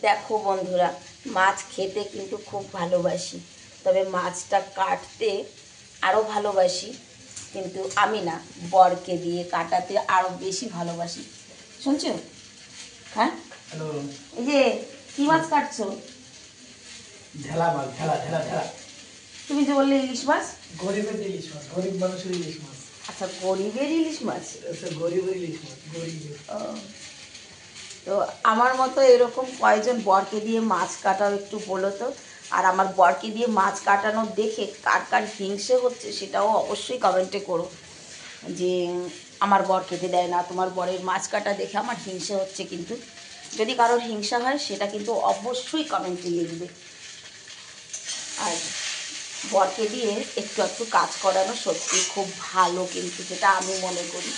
দেখো বন্ধুরা, মাছ খেতে কিন্তু খুব ভালোবাসি, তবে মাছটা কাটতে আরও ভালোবাসি, কিন্তু আমি না, বরকে দিয়ে কাটাতে আরও বেশি ভালোবাসি। শুনছো? হ্যাঁ, হ্যালো। এই যে কি মাছ কাটছো? ঢেলা মাছ, ঢেলা ঢেলা ঢেলা। তুমি যে বললে ইলিশ মাছ। গরিবের ইলিশ মাছ, গরিব মানুষের ইলিশ মাছ। আচ্ছা, গরিবের ইলিশ মাছ। আচ্ছা, গরিবের ইলিশ মাছ, গরিবের। ও, তো আমার মতো এরকম কয়জন বরকে দিয়ে মাছ কাটাও একটু বলো তো। আর আমার বরকে দিয়ে মাছ কাটানো দেখে কার কার হিংসে হচ্ছে সেটাও অবশ্যই কমেন্টে করো, যে আমার বর খেতে দেয় না, তোমার বরের মাছ কাটা দেখে আমার হিংসে হচ্ছে। কিন্তু যদি কারোর হিংসা হয় সেটা কিন্তু অবশ্যই কমেন্টে লিখবে। আর বরকে দিয়ে একটু একটু কাজ করানো সত্যি খুব ভালো, কিন্তু যেটা আমি মনে করি।